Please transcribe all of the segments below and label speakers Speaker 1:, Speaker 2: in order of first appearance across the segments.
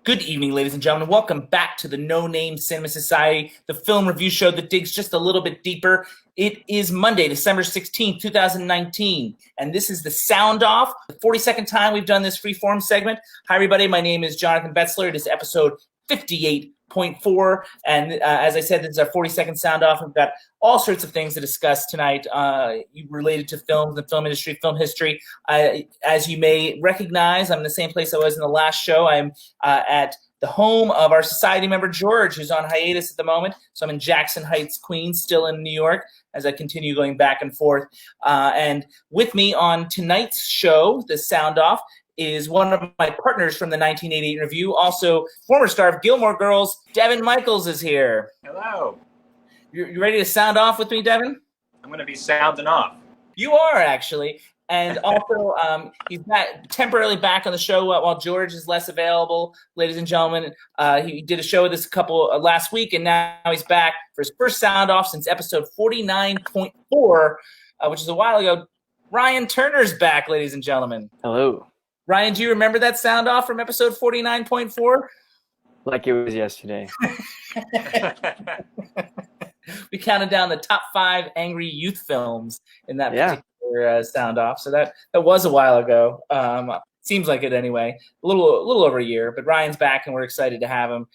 Speaker 1: Good evening, ladies and gentlemen. Welcome back to the No Name Cinema Society, the film review show that digs just a little bit deeper. It is Monday, December 16th, 2019, and this is the Sound Off, the 42nd time we've done this freeform segment. Hi, everybody. My name is Jonathan Betzler. It is episode 58.4, and as I said, this is our 42nd Sound Off. We've got all sorts of things to discuss tonight related to film, the film industry, film history. As you may recognize, I'm in the same place I was in the last show. I'm at the home of our society member, George, who's on hiatus at the moment. So I'm in Jackson Heights, Queens, still in New York, as I continue going back and forth. And with me on tonight's show, the Sound Off, is one of my partners from the 1988 review, also former star of Gilmore Girls, Devon Michaels is here.
Speaker 2: Hello.
Speaker 1: You ready to sound off with me, Devon?
Speaker 2: I'm going to be sounding off.
Speaker 1: You are, actually. And also, he's temporarily back on the show while George is less available. Ladies and gentlemen, he did a show with us last week, and now he's back for his first sound off since episode 49.4, which is a while ago. Ryan Turner's back, ladies and gentlemen.
Speaker 3: Hello.
Speaker 1: Ryan, do you remember that sound off from episode 49.4?
Speaker 3: Like it was yesterday.
Speaker 1: We counted down the top 5 angry youth films in that particular sound off. So that was a while ago. Seems like it anyway. A little over a year, but Ryan's back and we're excited to have him.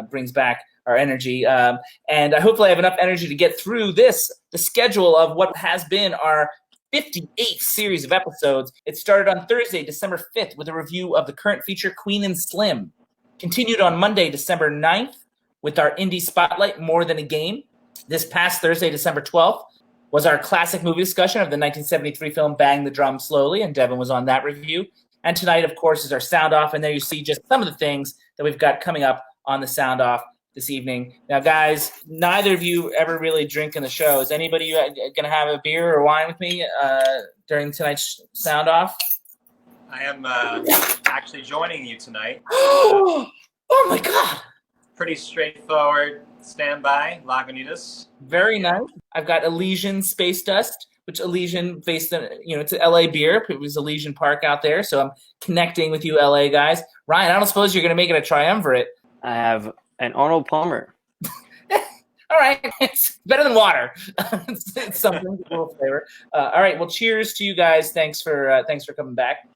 Speaker 1: Brings back our energy. And hopefully I have enough energy to get through the schedule of what has been our 58th series of episodes. It started on Thursday, December 5th, with a review of the current feature Queen and Slim. Continued on Monday, December 9th, with our indie spotlight, More Than a Game. This past Thursday, December 12th, was our classic movie discussion of the 1973 film Bang the Drum Slowly, and Devon was on that review. And tonight, of course, is our Sound Off, and there you see just some of the things that we've got coming up on the Sound Off this evening. Now, guys, neither of you ever really drink in the show. Is anybody going to have a beer or wine with me during tonight's Sound Off?
Speaker 2: I am actually joining you tonight.
Speaker 1: Oh, my God.
Speaker 2: Pretty straightforward standby, Lagunitas.
Speaker 1: Very nice. I've got Elysian Space Dust, which Elysian based on, it's an LA beer. It was Elysian Park out there. So I'm connecting with you LA guys. Ryan, I don't suppose you're going to make it a triumvirate.
Speaker 3: I have an Arnold Palmer.
Speaker 1: All right. It's better than water. it's something, a little flavor. All right. Well, cheers to you guys. Thanks for coming back.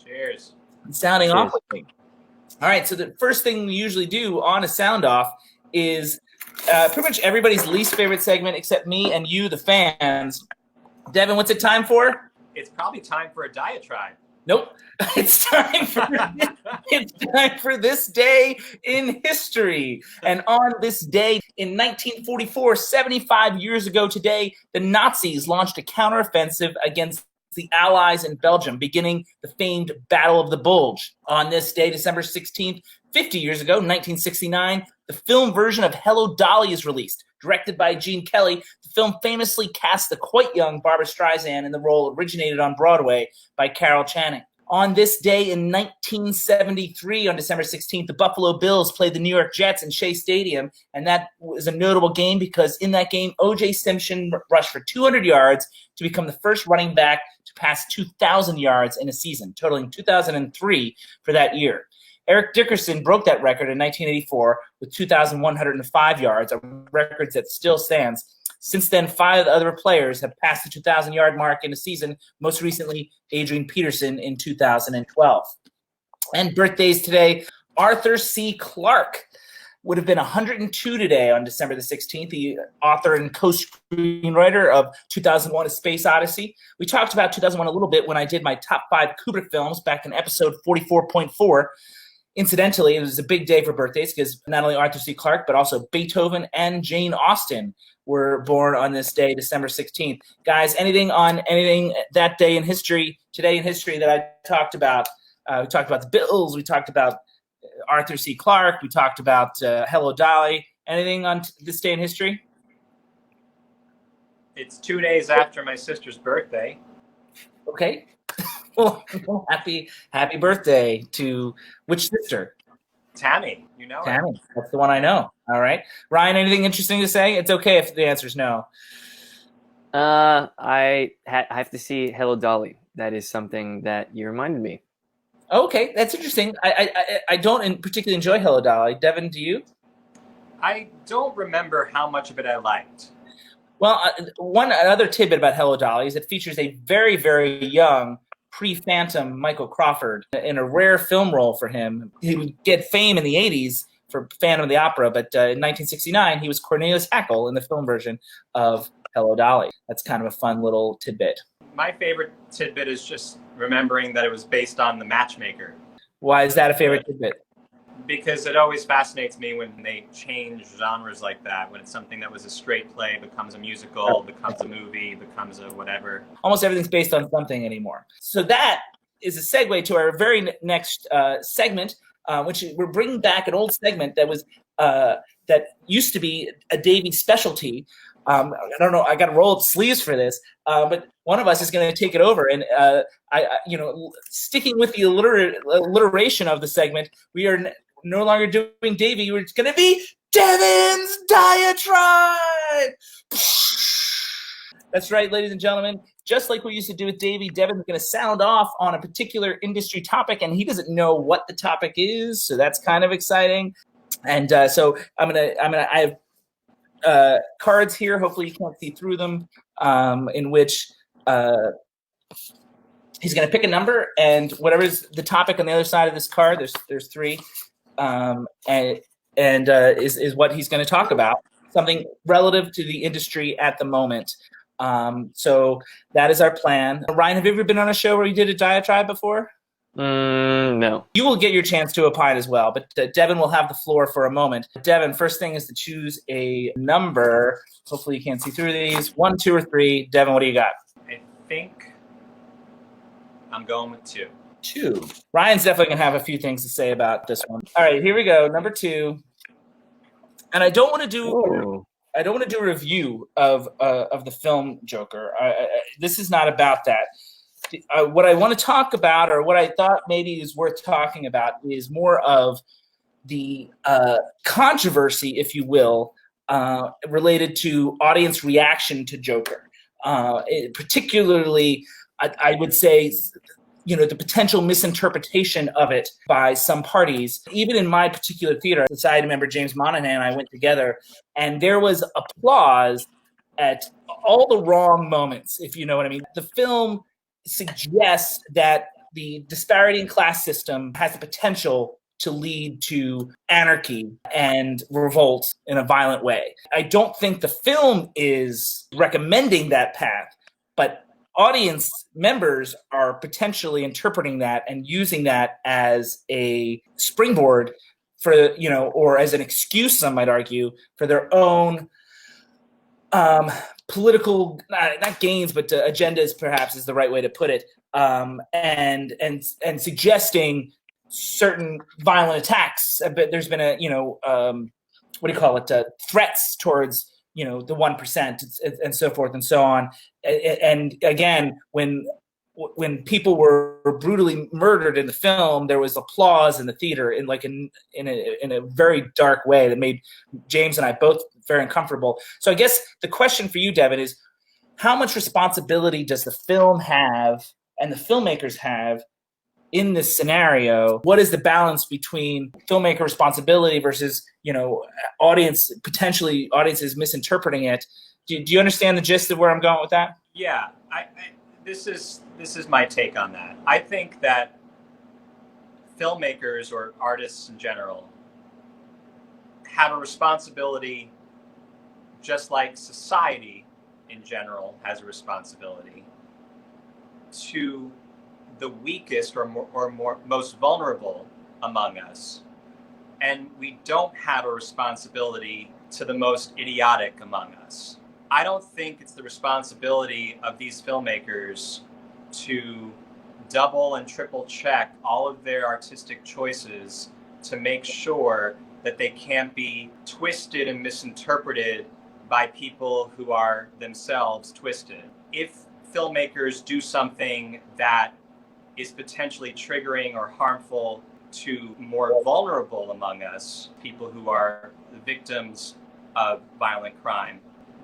Speaker 2: Cheers.
Speaker 1: And sounding off with me. All right. So the first thing we usually do on a sound off is pretty much everybody's least favorite segment except me and you, the fans. Devon, what's it time for?
Speaker 2: It's probably time for a diatribe.
Speaker 1: Nope. It's time for this day in history. And on this day in 1944, 75 years ago today, the Nazis launched a counteroffensive against the Allies in Belgium, beginning the famed Battle of the Bulge. On this day, December 16th, 50 years ago, 1969, the film version of Hello, Dolly is released. Directed by Gene Kelly, the film famously cast the quite young Barbra Streisand in the role originated on Broadway by Carol Channing. On this day in 1973, on December 16th, the Buffalo Bills played the New York Jets in Shea Stadium, and that was a notable game because in that game, O.J. Simpson rushed for 200 yards to become the first running back to pass 2,000 yards in a season, totaling 2,003 for that year. Eric Dickerson broke that record in 1984 with 2,105 yards, a record that still stands. Since then, 5 other players have passed the 2,000-yard mark in a season, most recently Adrian Peterson in 2012. And birthdays today, Arthur C. Clarke would have been 102 today on December the 16th, the author and co-screenwriter of 2001: A Space Odyssey. We talked about 2001 a little bit when I did my top 5 Kubrick films back in episode 44.4. Incidentally, it was a big day for birthdays because not only Arthur C. Clarke, but also Beethoven and Jane Austen were born on this day, December 16th. Guys, anything that day in history, today in history that I talked about? We talked about the Bills. We talked about Arthur C. Clarke. We talked about Hello, Dolly. Anything on this day in history?
Speaker 2: It's 2 days after my sister's birthday.
Speaker 1: Okay. Well, happy birthday to which sister?
Speaker 2: Tammy, you know
Speaker 1: Tammy, that's the one I know. All right. Ryan, anything interesting to say? It's okay if the answer is no.
Speaker 3: I have to see Hello, Dolly. That is something that you reminded me.
Speaker 1: Okay, that's interesting. I don't particularly enjoy Hello Dolly. Devon, do you?
Speaker 2: I don't remember how much of it I liked.
Speaker 1: Well, one other tidbit about Hello Dolly is it features a very, very young pre-Phantom Michael Crawford in a rare film role for him. He would get fame in the 80s for Phantom of the Opera, but in 1969, he was Cornelius Hackle in the film version of Hello Dolly. That's kind of a fun little tidbit.
Speaker 2: My favorite tidbit is just remembering that it was based on The Matchmaker.
Speaker 1: Why is that a favorite tidbit?
Speaker 2: Because it always fascinates me when they change genres like that, when it's something that was a straight play becomes a musical, becomes a movie, becomes a whatever.
Speaker 1: Almost everything's based on something anymore. So that is a segue to our very next segment, which we're bringing back an old segment that was that used to be a Davey specialty. I don't know. I got to roll up sleeves for this, but one of us is going to take it over. And sticking with the alliteration of the segment, we are no longer doing Davey. We're going to be Devon's diatribe. That's right, ladies and gentlemen. Just like we used to do with Davey, Devon's going to sound off on a particular industry topic, and he doesn't know what the topic is, so that's kind of exciting. And so I have cards here. Hopefully, you can't see through them. In which he's going to pick a number, and whatever is the topic on the other side of this card. There's three, is what he's going to talk about. Something relative to the industry at the moment. So that is our plan. Ryan, have you ever been on a show where you did a diatribe before?
Speaker 3: No.
Speaker 1: You will get your chance to opine as well, but Devon will have the floor for a moment. Devon, first thing is to choose a number. Hopefully you can't see through these. 1, 2, or 3. Devon, what do you got?
Speaker 2: I think I'm going with 2.
Speaker 1: 2. Ryan's definitely going to have a few things to say about this one. All right, here we go. Number 2. And I don't want to do a review of the film Joker. This is not about that. What I want to talk about, or what I thought maybe is worth talking about, is more of the controversy, if you will, related to audience reaction to Joker. Particularly, I would say, the potential misinterpretation of it by some parties. Even in my particular theater, Society member James Monahan and I went together, and there was applause at all the wrong moments, if you know what I mean. The film suggests that the disparity in class system has the potential to lead to anarchy and revolt in a violent way. I don't think the film is recommending that path, but audience members are potentially interpreting that and using that as a springboard for, or as an excuse, some might argue, for their own political, not gains, but agendas, perhaps is the right way to put it, and suggesting certain violent attacks. But there's been threats towards the 1% and so forth and so on. And again, when people were brutally murdered in the film, there was applause in the theater in a very dark way that made James and I both very uncomfortable. So I guess the question for you, Devon, is how much responsibility does the film have and the filmmakers have in this scenario? What is the balance between filmmaker responsibility versus, audiences misinterpreting it? Do you understand the gist of where I'm going with that?
Speaker 2: Yeah, this is my take on that. I think that filmmakers or artists in general have a responsibility, just like society in general has a responsibility, to the weakest or most vulnerable among us. And we don't have a responsibility to the most idiotic among us. I don't think it's the responsibility of these filmmakers to double and triple check all of their artistic choices to make sure that they can't be twisted and misinterpreted by people who are themselves twisted. If filmmakers do something that is potentially triggering or harmful to more vulnerable among us, people who are the victims of violent crime,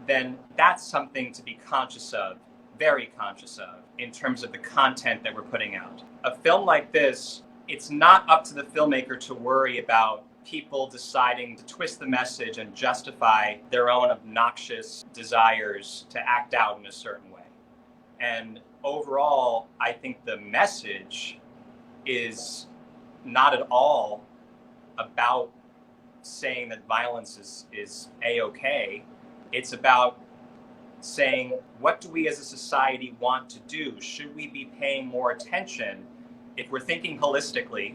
Speaker 2: then that's something to be conscious of, very conscious of, in terms of the content that we're putting out. A film like this it's not up to the filmmaker to worry about people deciding to twist the message and justify their own obnoxious desires to act out in a certain way. And overall, I think the message is not at all about saying that violence is A-okay. It's about saying, what do we as a society want to do? Should we be paying more attention? If we're thinking holistically,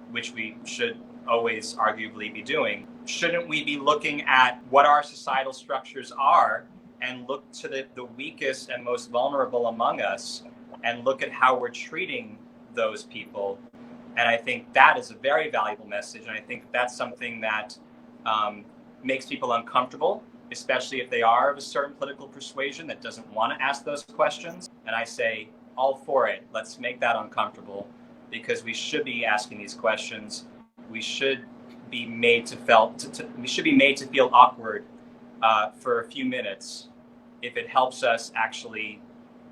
Speaker 2: which we should always arguably be doing, shouldn't we be looking at what our societal structures are and look to the weakest and most vulnerable among us and look at how we're treating those people? And I think that is a very valuable message. And I think that's something that makes people uncomfortable, especially if they are of a certain political persuasion that doesn't want to ask those questions. And I say, all for it. Let's make that uncomfortable, because we should be asking these questions. We should be made to feel awkward for a few minutes if it helps us actually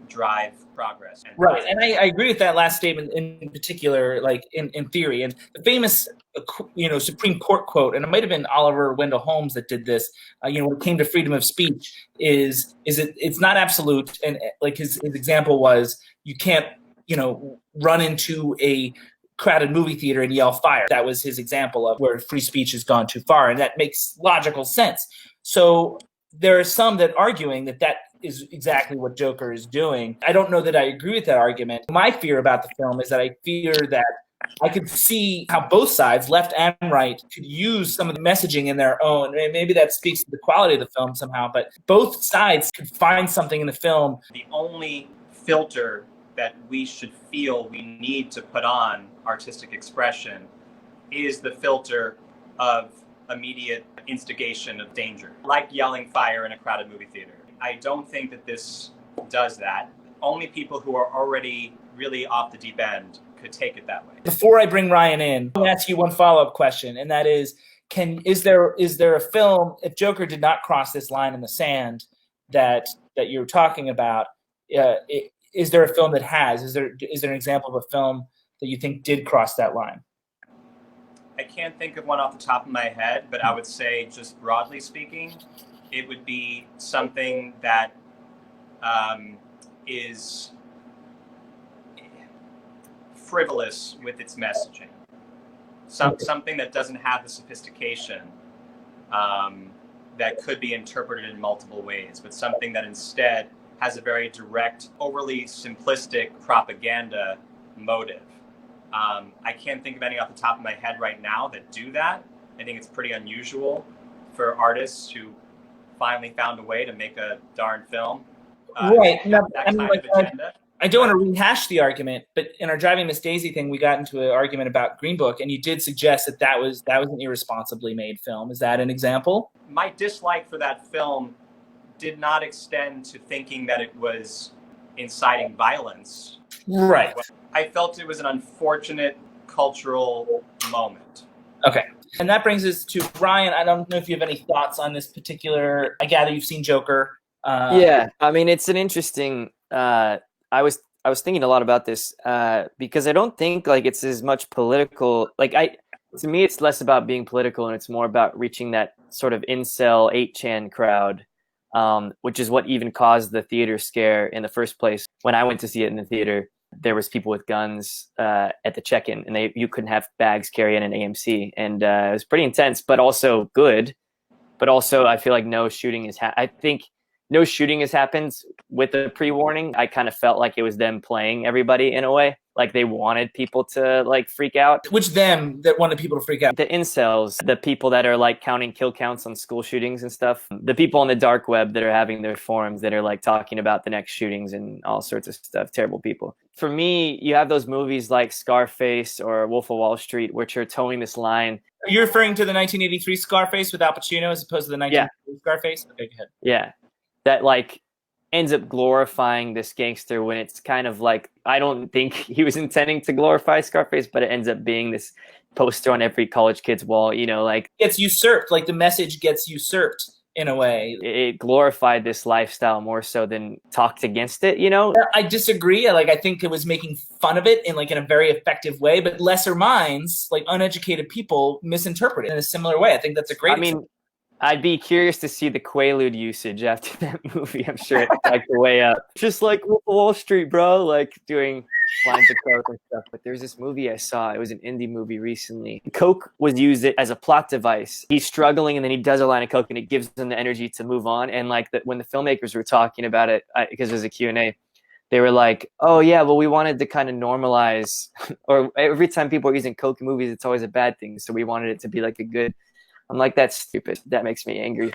Speaker 2: drive progress.
Speaker 1: Right, and I agree with that last statement in particular, like in theory. And the famous, Supreme Court quote, and it might have been Oliver Wendell Holmes that did this. When it came to freedom of speech, it's not absolute. And like his example was, you can't run into a crowded movie theater and yell fire. That was his example of where free speech has gone too far, and that makes logical sense. So there are some that arguing that is exactly what Joker is doing. I don't know that I agree with that argument. My fear about the film is that I fear that I could see how both sides, left and right, could use some of the messaging in their own. And maybe that speaks to the quality of the film somehow, but both sides could find something in the film.
Speaker 2: The only filter that we should feel we need to put on artistic expression is the filter of immediate instigation of danger, like yelling fire in a crowded movie theater. I don't think that this does that. Only people who are already really off the deep end could take it that way.
Speaker 1: Before I bring Ryan in, I'm going to ask you one follow-up question, and that is, is there a film, if Joker did not cross this line in the sand that you're talking about, is there a film that has? Is there an example of a film that you think did cross that line?
Speaker 2: I can't think of one off the top of my head, but I would say, just broadly speaking, it would be something that is frivolous with its messaging. Something that doesn't have the sophistication that could be interpreted in multiple ways, but something that instead has a very direct, overly simplistic propaganda motive. I can't think of any off the top of my head right now that do that. I think it's pretty unusual for artists who finally found a way to make a darn film.
Speaker 1: Right. I don't want to
Speaker 2: to
Speaker 1: rehash the argument, but in our Driving Miss Daisy thing, we got into an argument about Green Book, and you did suggest that was an irresponsibly made film. Is that an example?
Speaker 2: My dislike for that film did not extend to thinking that it was inciting violence.
Speaker 1: Right.
Speaker 2: I felt it was an unfortunate cultural moment.
Speaker 1: Okay. And that brings us to Ryan. I don't know if you have any thoughts on this particular. I gather you've seen Joker.
Speaker 3: Yeah, I mean, it's an interesting. I was thinking a lot about this because I don't think like it's as much political. To me, it's less about being political and it's more about reaching that sort of incel 8chan crowd, which is what even caused the theater scare in the first place. When I went to see it in the theater, there was people with guns at the check-in, and you couldn't have bags carry in an AMC, and it was pretty intense, but also good. But also, I feel like no shooting I think no shooting has happened with the pre-warning. I kind of felt like it was them playing everybody in a way, like they wanted people to like freak out.
Speaker 1: Which them that wanted people to freak out?
Speaker 3: The incels, the people that are like counting kill counts on school shootings and stuff. The people on the dark web that are having their forums that are like talking about the next shootings and all sorts of stuff. Terrible people. For me, you have those movies like Scarface or Wolf of Wall Street, which are towing this line.
Speaker 1: Are you referring to the 1983 Scarface with Al Pacino as opposed to the 1983 Scarface? Okay, go ahead.
Speaker 3: Yeah. That like ends up glorifying this gangster when it's kind of like, I don't think he was intending to glorify Scarface, but it ends up being this poster on every college kid's wall, like.
Speaker 1: Gets usurped, like the message gets usurped in a way.
Speaker 3: It glorified this lifestyle more so than talked against it, you know?
Speaker 1: I disagree. Like, I think it was making fun of it in like in a very effective way, but lesser minds, like uneducated people, misinterpret it in a similar way. I think that's a great example.
Speaker 3: I'd be curious to see the Quaalude usage after that movie. I'm sure it spiked the way up. Just like Wolf of Wall Street, bro, like doing lines of coke and stuff. But there's this movie I saw. It was an indie movie recently. Coke was used as a plot device. He's struggling, and then he does a line of coke, and it gives him the energy to move on. And like when the filmmakers were talking about it, because there's a Q&A, they were like, oh, yeah, well, we wanted to kind of normalize, or every time people are using coke in movies, it's always a bad thing. So we wanted it to be like a good. I'm like, that's stupid. That makes me angry.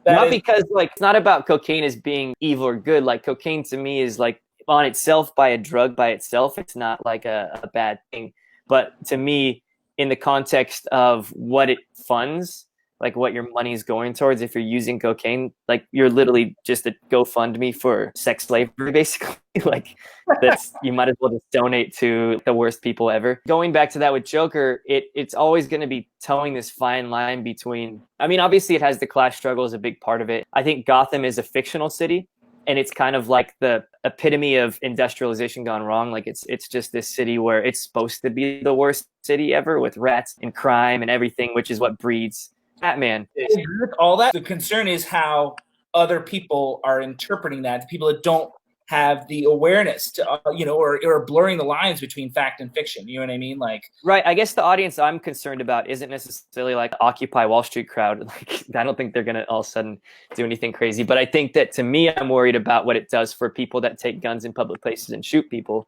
Speaker 3: Because like it's not about cocaine as being evil or good. Like cocaine to me is like on itself by a drug by itself. It's not like a bad thing. But to me, in the context of what it funds, like what your money is going towards, if you're using cocaine, like you're literally just a GoFundMe for sex slavery, basically. Like that's you might as well just donate to the worst people ever. Going back to that with Joker, it's always going to be towing this fine line between. I mean, obviously, it has the class struggle as a big part of it. I think Gotham is a fictional city, and it's kind of like the epitome of industrialization gone wrong. Like it's just this city where it's supposed to be the worst city ever with rats and crime and everything, which is what breeds Batman.
Speaker 1: I agree with all that. The concern is how other people are interpreting that. The people that don't have the awareness to, or blurring the lines between fact and fiction. You know what I mean? Like,
Speaker 3: right. I guess the audience I'm concerned about isn't necessarily like Occupy Wall Street crowd. Like, I don't think they're going to all of a sudden do anything crazy. But I think that to me, I'm worried about what it does for people that take guns in public places and shoot people.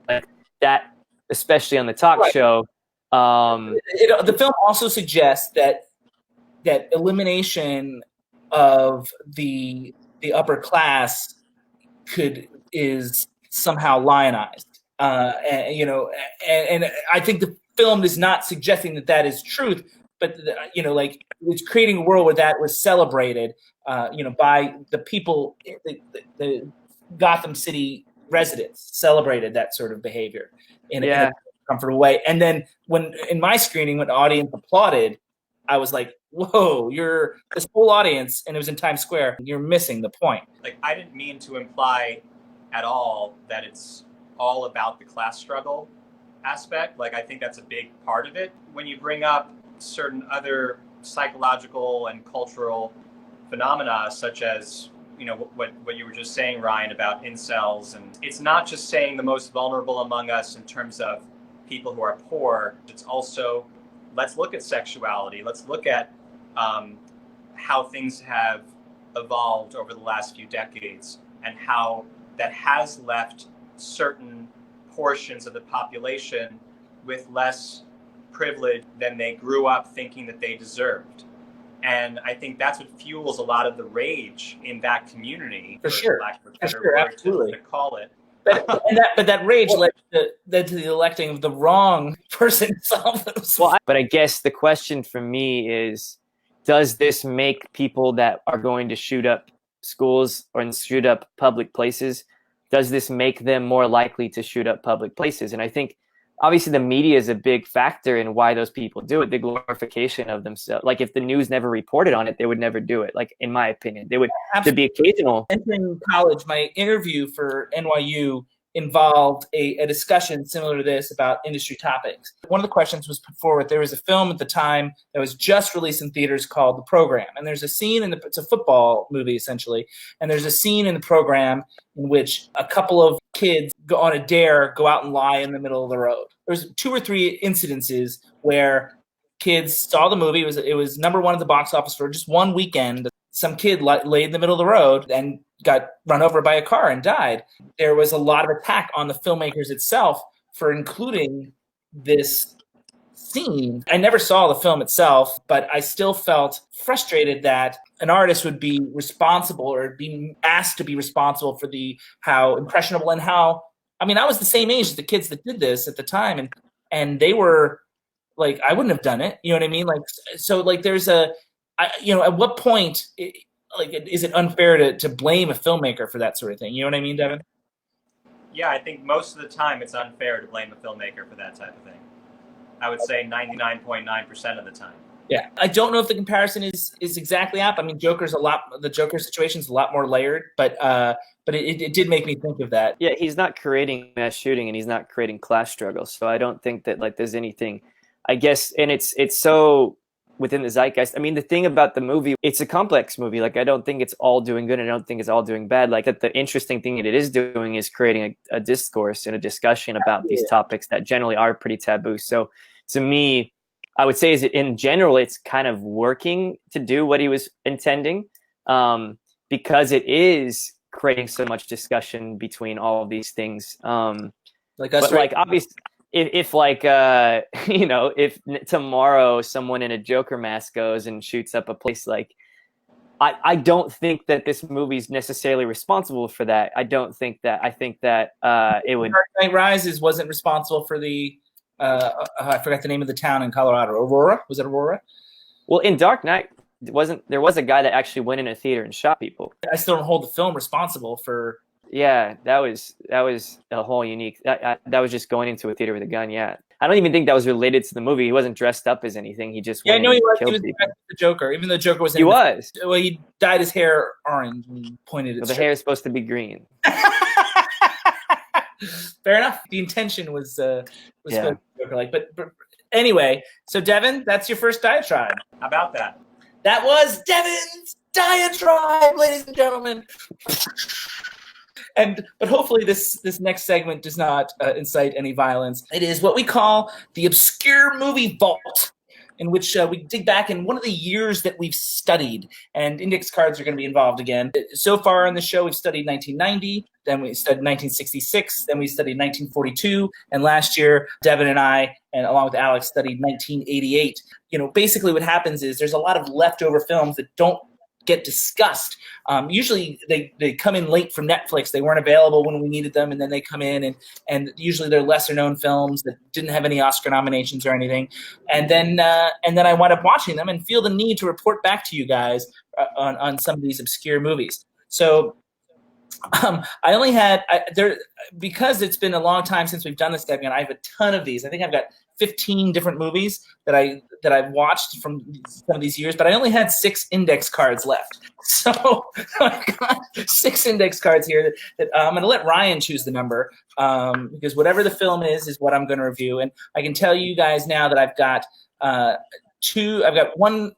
Speaker 3: Like that, especially on the talk show.
Speaker 1: The film also suggests that elimination of the upper class is somehow lionized, and I think the film is not suggesting that is truth, but like it's creating a world where that was celebrated, by the people, the Gotham City residents celebrated that sort of behavior in a comfortable way. And then when in my screening, when the audience applauded, I was like, whoa, you're this whole audience, and it was in Times Square. You're missing the point.
Speaker 2: Like, I didn't mean to imply at all that it's all about the class struggle aspect. Like, I think that's a big part of it. When you bring up certain other psychological and cultural phenomena, such as, what you were just saying, Ryan, about incels, and it's not just saying the most vulnerable among us in terms of people who are poor. It's also, let's look at sexuality. Let's look at how things have evolved over the last few decades and how that has left certain portions of the population with less privilege than they grew up thinking that they deserved. And I think that's what fuels a lot of the rage in that community,
Speaker 1: for sure,
Speaker 2: lack of a better word
Speaker 1: absolutely.
Speaker 2: To call it.
Speaker 1: But that rage led to the electing of the wrong person itself.
Speaker 3: Well, but I guess the question for me is, does this make people that are going to shoot up schools or shoot up public places, does this make them more likely to shoot up public places? And I think obviously the media is a big factor in why those people do it, the glorification of themselves. Like if the news never reported on it, they would never do it. Like in my opinion, they would. There'd be occasional.
Speaker 1: Entering college, my interview for NYU involved a discussion similar to this about industry topics. One of the questions was put forward. There was a film at the time that was just released in theaters called The Program. And there's a scene it's a football movie essentially. And there's a scene in the program in which a couple of kids go on a dare, go out and lie in the middle of the road. There's 2 or 3 incidences where kids saw the movie. It was number 1 at the box office for just one weekend. Some kid laid in the middle of the road and got run over by a car and died. There was a lot of attack on the filmmakers itself for including this scene. I never saw the film itself, but I still felt frustrated that an artist would be responsible or be asked to be responsible for how impressionable and how, I mean, I was the same age as the kids that did this at the time, and they were like, I wouldn't have done it. You know what I mean? Like, so like there's at what point is it unfair to blame a filmmaker for that sort of thing? You know what I mean, Devon?
Speaker 2: Yeah, I think most of the time it's unfair to blame a filmmaker for that type of thing. I would say 99.9% of the time.
Speaker 1: Yeah, I don't know if the comparison is exactly apt. I mean, the Joker situation is a lot more layered, but it did make me think of that.
Speaker 3: Yeah, he's not creating mass shooting and he's not creating class struggles. So I don't think that like there's anything, I guess, and it's so within the zeitgeist. I mean, the thing about the movie, it's a complex movie. Like I don't think it's all doing good. And I don't think it's all doing bad. Like that, the interesting thing that it is doing is creating a discourse and a discussion about these topics that generally are pretty taboo. So to me, I would say is in general, it's kind of working to do what he was intending, because it is creating so much discussion between all of these things.
Speaker 1: Like us,
Speaker 3: but like obviously, if like you know, if tomorrow someone in a Joker mask goes and shoots up a place, like I don't think that this movie's necessarily responsible for that. I think that it would.
Speaker 1: Dark Knight Rises wasn't responsible for the. I forgot the name of the town in Colorado. Aurora? Was it Aurora?
Speaker 3: Well, in Dark Knight, there was a guy that actually went in a theater and shot people.
Speaker 1: I still don't hold the film responsible for.
Speaker 3: Yeah, that was a whole unique. That was just going into a theater with a gun. Yeah, I don't even think that was related to the movie. He wasn't dressed up as anything. He just
Speaker 1: I know he was. He was
Speaker 3: the
Speaker 1: Joker, even though the Joker was.
Speaker 3: He was.
Speaker 1: Well, he dyed his hair orange and he pointed it.
Speaker 3: Well, the hair is supposed to be green.
Speaker 1: Fair enough. The intention was Joker-like, but anyway. So Devon, that's your first diatribe.
Speaker 2: How about that?
Speaker 1: That was Devon's diatribe, ladies and gentlemen. But hopefully this next segment does not incite any violence. It is what we call the Obscure Movie Vault, in which we dig back in one of the years that we've studied, and index cards are going to be involved again. So far in the show, we've studied 1990, then we studied 1966, then we studied 1942, and last year, Devon and I, and along with Alex, studied 1988. You know, basically what happens is there's a lot of leftover films that don't get discussed. Usually they come in late from Netflix. They weren't available when we needed them, and then they come in, and usually they're lesser known films that didn't have any Oscar nominations or anything. And then I wind up watching them and feel the need to report back to you guys on some of these obscure movies. So I only had because it's been a long time since we've done this, Devon. I have a ton of these. I think I've got 15 different movies that I've watched from some of these years, but I only had 6 index cards left. So I've got 6 index cards here that I'm going to let Ryan choose the number, because whatever the film is what I'm going to review. And I can tell you guys now that I've got one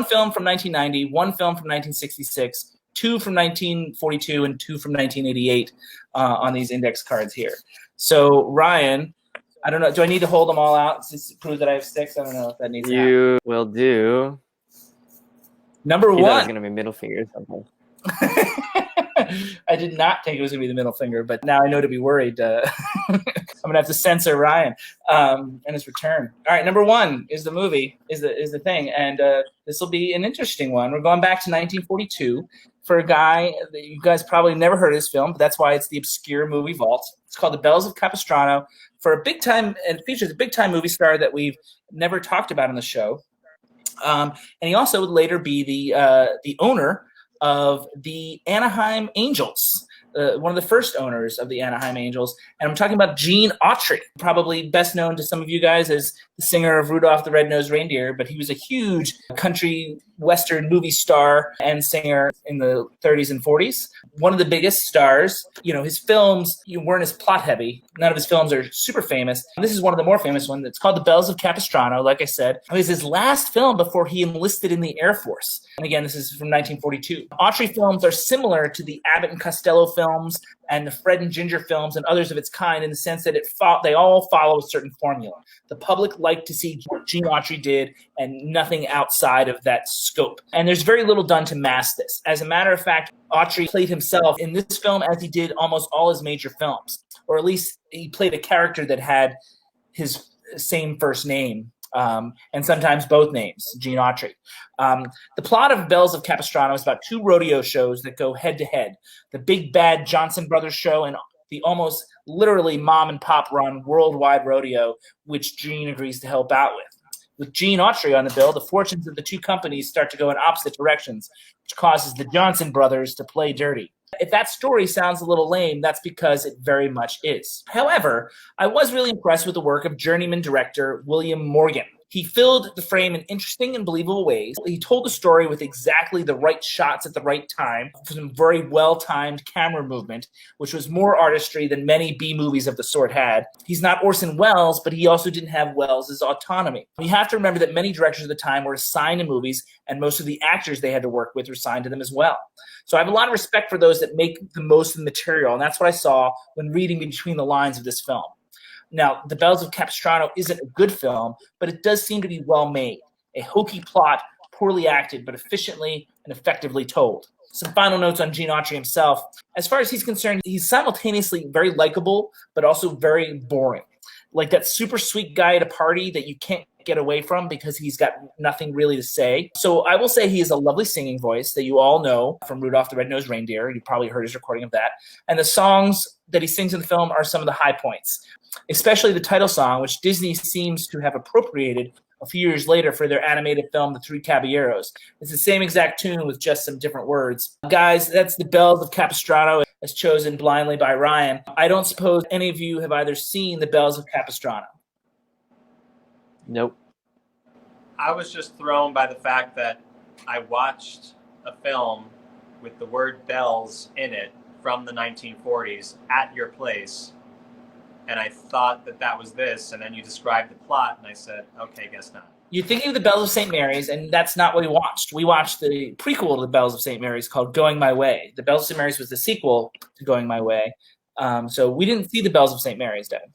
Speaker 1: film from 1990, one film from 1966, 2 from 1942, and 2 from 1988 on these index cards here. So Ryan, I don't know. Do I need to hold them all out to prove that I have 6? I don't know if that needs to happen.
Speaker 3: You will do.
Speaker 1: Number 1.
Speaker 3: It's going to be middle finger or something.
Speaker 1: I did not think it was going to be the middle finger, but now I know to be worried. I'm going to have to censor Ryan and his return. All right, number 1 is the movie, is the thing, and this will be an interesting one. We're going back to 1942 for a guy that you guys probably never heard of this film, but that's why it's the Obscure Movie Vault. It's called The Bells of Capistrano. For a big time, and it features a big time movie star that we've never talked about on the show, and he also would later be the owner of the Anaheim Angels, one of the first owners of the Anaheim Angels. And I'm talking about Gene Autry, probably best known to some of you guys as the singer of Rudolph the Red-Nosed Reindeer, but he was a huge country western movie star and singer in the 30s and 40s. One of the biggest stars. You know, his films weren't as plot heavy. None of his films are super famous. This is one of the more famous ones. It's called The Bells of Capistrano, like I said. It was his last film before he enlisted in the Air Force. And again, this is from 1942. Autry films are similar to the Abbott and Costello films and the Fred and Ginger films and others of its kind in the sense that they all follow a certain formula. The public liked to see what Gene Autry did and nothing outside of that scope. And there's very little done to mask this. As a matter of fact, Autry played himself in this film as he did almost all his major films, or at least he played a character that had his same first name. And sometimes both names, Gene Autry. The plot of Bells of Capistrano is about 2 rodeo shows that go head-to-head. The Big Bad Johnson Brothers show and the almost literally mom-and-pop run Worldwide Rodeo, which Gene agrees to help out with. With Gene Autry on the bill, the fortunes of the 2 companies start to go in opposite directions, which causes the Johnson Brothers to play dirty. If that story sounds a little lame, that's because it very much is. However, I was really impressed with the work of journeyman director William Morgan. He filled the frame in interesting and believable ways. He told the story with exactly the right shots at the right time, some very well-timed camera movement, which was more artistry than many B movies of the sort had. He's not Orson Welles, but he also didn't have Welles' autonomy. You have to remember that many directors of the time were assigned to movies, and most of the actors they had to work with were assigned to them as well. So I have a lot of respect for those that make the most of the material, and that's what I saw when reading between the lines of this film. Now, The Bells of Capistrano isn't a good film, but it does seem to be well made. A hokey plot, poorly acted, but efficiently and effectively told. Some final notes on Gene Autry himself. As far as he's concerned, he's simultaneously very likable, but also very boring. Like that super sweet guy at a party that you can't get away from because he's got nothing really to say. So I will say he has a lovely singing voice that you all know from Rudolph the Red-Nosed Reindeer. You probably heard his recording of that. And the songs that he sings in the film are some of the high points, especially the title song, which Disney seems to have appropriated a few years later for their animated film, The Three Caballeros. It's the same exact tune with just some different words. Guys, that's The Bells of Capistrano, as chosen blindly by Ryan. I don't suppose any of you have either seen The Bells of Capistrano.
Speaker 3: Nope.
Speaker 2: I was just thrown by the fact that I watched a film with the word bells in it from the 1940s at your place, and I thought that that was this, and then you described the plot, and I said, okay, guess not.
Speaker 1: You're thinking of The Bells of St. Mary's, and that's not what we watched. We watched the prequel to The Bells of St. Mary's called Going My Way. The Bells of St. Mary's was the sequel to Going My Way. So we didn't see The Bells of St. Mary's, Devon.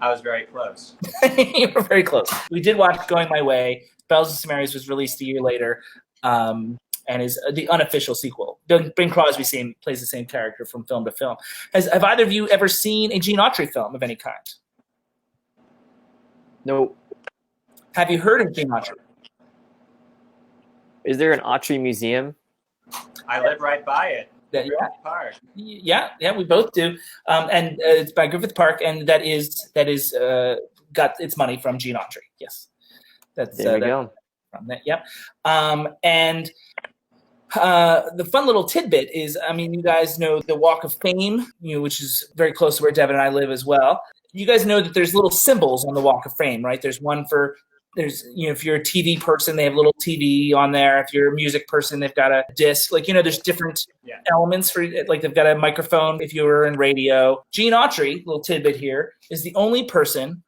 Speaker 2: I was very close.
Speaker 1: You were very close. We did watch Going My Way. Bells of St. Mary's was released a year later and is the unofficial sequel. Bing Crosby plays the same character from film to film. Have either of you ever seen a Gene Autry film of any kind?
Speaker 3: Nope.
Speaker 1: Have you heard of Gene Autry?
Speaker 3: Is there an Autry museum?
Speaker 2: I live right by it. Park.
Speaker 1: Yeah, we both do. And it's by Griffith Park, and that is got its money from Gene Autry. Yes, that's
Speaker 3: there we go.
Speaker 1: From that. Yep. And the fun little tidbit is, I mean, you guys know the Walk of Fame, which is very close to where Devon and I live as well. You guys know that there's little symbols on the Walk of Fame, right? There's one for. If you're a TV person, they have a little TV on there. If you're a music person, they've got a disc. There's different elements for, they've got a microphone if you were in radio. Gene Autry, little tidbit here, is the only person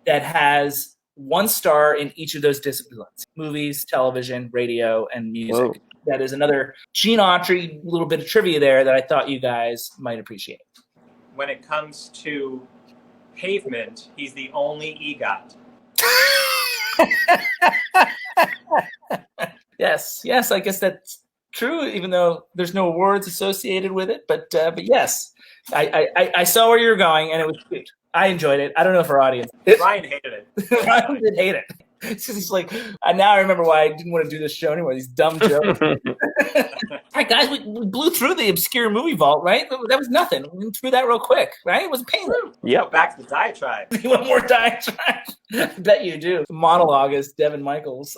Speaker 1: that has 1 star in each of those disciplines: movies, television, radio, and music. Whoa. That is another Gene Autry little bit of trivia there that I thought you guys might appreciate.
Speaker 2: When it comes to pavement, he's the only EGOT.
Speaker 1: Yes, I guess that's true, even though there's no awards associated with it. But yes, I saw where you were going, and it was cute. I enjoyed it. I don't know if our audience.
Speaker 2: Ryan hated it.
Speaker 1: Ryan did hate it. He's like, now I remember why I didn't want to do this show anymore. These dumb jokes. All right, guys, we blew through the obscure movie vault, right? That was nothing. We went through that real quick, right? It wasn't painless.
Speaker 3: Yep.
Speaker 2: Back to the diatribe.
Speaker 1: You want more diatribe? I bet you do. Monologue is Devon Michaels.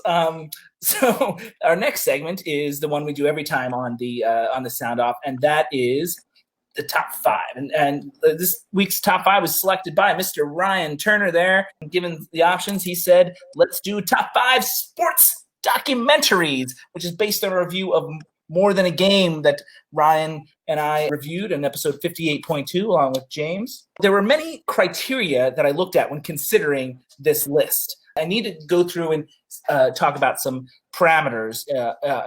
Speaker 1: So our next segment is the one we do every time on the Sound Off, and that is the top 5. And this week's top 5 was selected by Mr. Ryan Turner there. Given the options, he said, let's do top 5 sports documentaries, which is based on a review of More Than a Game that Ryan and I reviewed in episode 58.2 along with James. There were many criteria that I looked at when considering this list. I need to go through and talk about some parameters,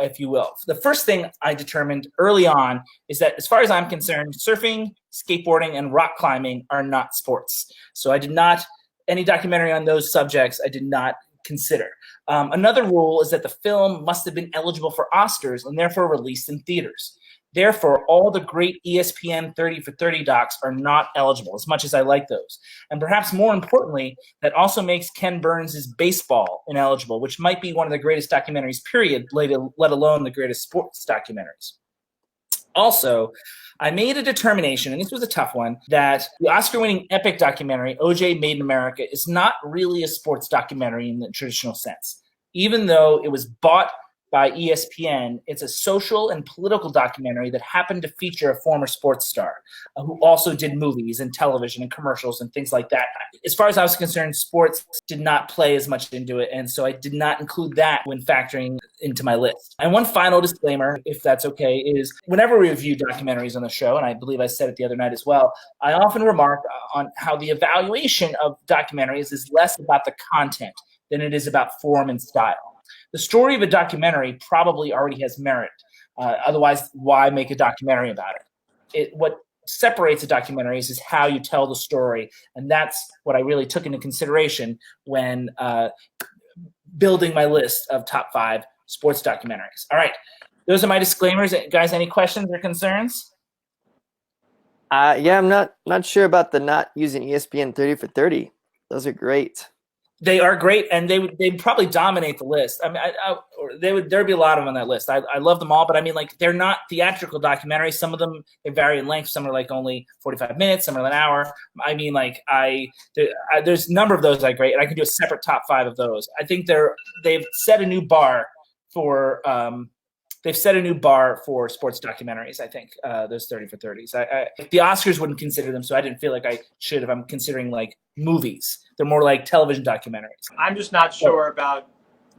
Speaker 1: if you will. The first thing I determined early on is that, as far as I'm concerned, surfing, skateboarding, and rock climbing are not sports. So I did not, any documentary on those subjects, I did not consider. Another rule is that the film must have been eligible for Oscars and therefore released in theaters. Therefore, all the great ESPN 30 for 30 docs are not eligible, as much as I like those. And perhaps more importantly, that also makes Ken Burns' Baseball ineligible, which might be one of the greatest documentaries, period, let alone the greatest sports documentaries. Also, I made a determination, and this was a tough one, that the Oscar-winning epic documentary, OJ Made in America, is not really a sports documentary in the traditional sense. Even though it was bought by ESPN. It's a social and political documentary that happened to feature a former sports star who also did movies and television and commercials and things like that. As far as I was concerned, sports did not play as much into it, and so I did not include that when factoring into my list. And one final disclaimer, if that's okay, is whenever we review documentaries on the show, and I believe I said it the other night as well, I often remark on how the evaluation of documentaries is less about the content than it is about form and style. The story of a documentary probably already has merit. Otherwise, why make a documentary about it? What separates a documentary is how you tell the story. And that's what I really took into consideration when building my list of top 5 sports documentaries. All right. Those are my disclaimers. Guys, any questions or concerns?
Speaker 3: Yeah, I'm not sure about the not using ESPN 30 for 30. Those are great.
Speaker 1: They are great, and they'd probably dominate the list. I mean, there'd be a lot of them on that list. I love them all, but I mean, like, they're not theatrical documentaries. Some of them, they vary in length. Some are like only 45 minutes. Some are an hour. I mean, like, there's a number of those that are great, and I can do a separate top 5 of those. I think they've set a new bar for sports documentaries. I think those 30 for 30s. The Oscars wouldn't consider them, so I didn't feel like I should if I'm considering like movies. They're more like television documentaries.
Speaker 2: I'm just not sure about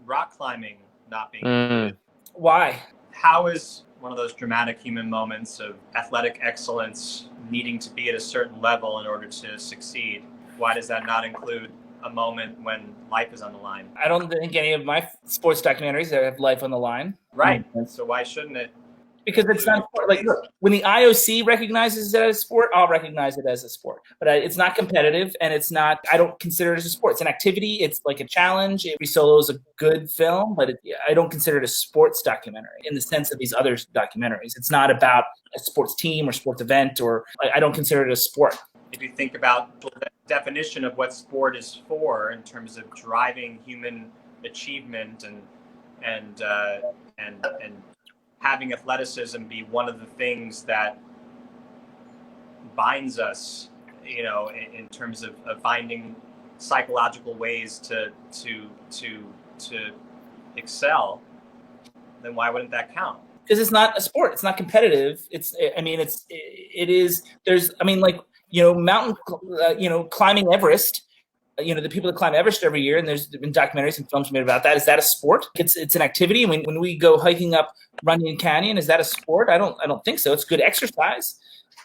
Speaker 2: rock climbing not being included.
Speaker 1: Why?
Speaker 2: How is one of those dramatic human moments of athletic excellence needing to be at a certain level in order to succeed? Why does that not include a moment when life is on the line?
Speaker 1: I don't think any of my sports documentaries have life on the line.
Speaker 2: Right. So why shouldn't it?
Speaker 1: Because it's not like, look, when the IOC recognizes it as a sport, I'll recognize it as a sport. But it's not competitive, and it's not. I don't consider it as a sport. It's an activity. It's like a challenge. Free Solo is a good film, but I don't consider it a sports documentary in the sense of these other documentaries. It's not about a sports team or sports event, or I don't consider it a sport.
Speaker 2: If you think about the definition of what sport is for in terms of driving human achievement and having athleticism be one of the things that binds us, in terms of finding psychological ways to excel, then why wouldn't that count?
Speaker 1: Because it's not a sport. It's not competitive. Mountain, climbing Everest. The people that climb Everest every year, and there's been documentaries and films made about that. Is that a sport? It's an activity. When we go hiking up Runyon Canyon, is that a sport? I don't think so. It's good exercise.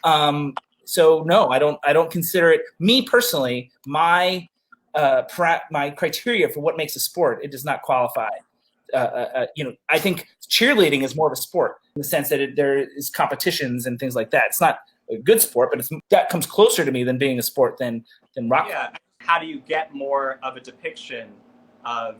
Speaker 1: So no, I don't consider it. Me personally, my criteria for what makes a sport, it does not qualify. I think cheerleading is more of a sport in the sense that there is competitions and things like that. It's not a good sport, but that comes closer to me than being a sport than rock.
Speaker 2: Yeah. How do you get more of a depiction of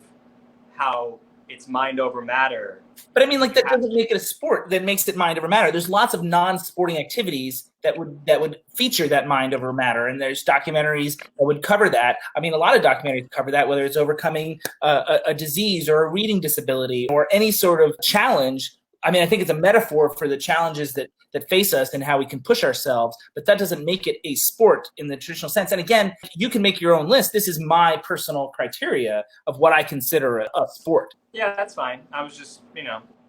Speaker 2: how it's mind over matter?
Speaker 1: But I mean, like, that doesn't make it a sport. That makes it mind over matter. There's lots of non-sporting activities that would feature that mind over matter, and there's documentaries that would cover that. I mean, a lot of documentaries cover that, whether it's overcoming a disease or a reading disability or any sort of challenge. I mean, I think it's a metaphor for the challenges that face us and how we can push ourselves, but that doesn't make it a sport in the traditional sense. And again, you can make your own list. This is my personal criteria of what I consider a sport.
Speaker 2: Yeah, that's fine. I was just,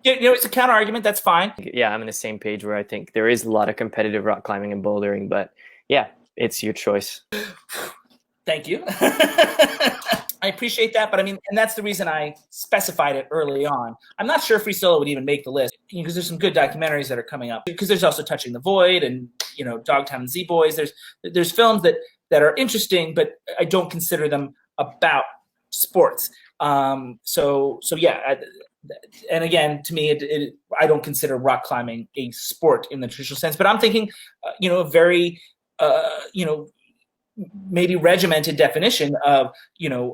Speaker 1: it's a counter argument. That's fine.
Speaker 3: Yeah, I'm on the same page where I think there is a lot of competitive rock climbing and bouldering, but yeah, it's your choice.
Speaker 1: Thank you. I appreciate that, but I mean, and that's the reason I specified it early on. I'm not sure Free Solo would even make the list because there's some good documentaries that are coming up. Because there's also Touching the Void and Dogtown and Z-Boys. There's films that are interesting, but I don't consider them about sports. So yeah. And again, to me, I don't consider rock climbing a sport in the traditional sense. But I'm thinking, a very maybe regimented definition of very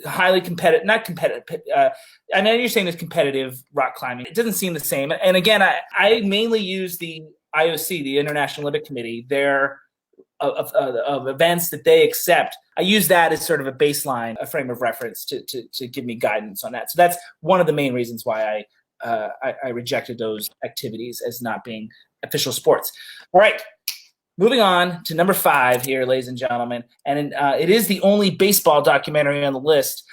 Speaker 1: highly competitive, not competitive. I know you're saying there's competitive rock climbing. It doesn't seem the same. And again, I mainly use the IOC, the International Olympic Committee, their of events that they accept. I use that as sort of a baseline, a frame of reference to give me guidance on that. So that's one of the main reasons why I rejected those activities as not being official sports. All right. Moving on to number 5 here, ladies and gentlemen, and it is the only baseball documentary on the list.